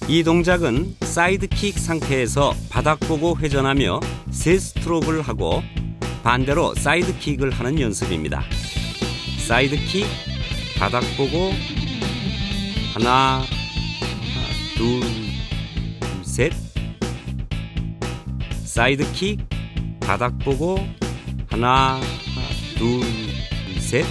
이 동작은 사이드킥 상태에서 바닥 보고 회전하며 3스트로크를 하고 반대로 사이드킥을 하는 연습입니다. 사이드킥, 바닥 보고 하나, 둘, 셋. 사이드킥, 바닥 보고 하나, 둘, 셋.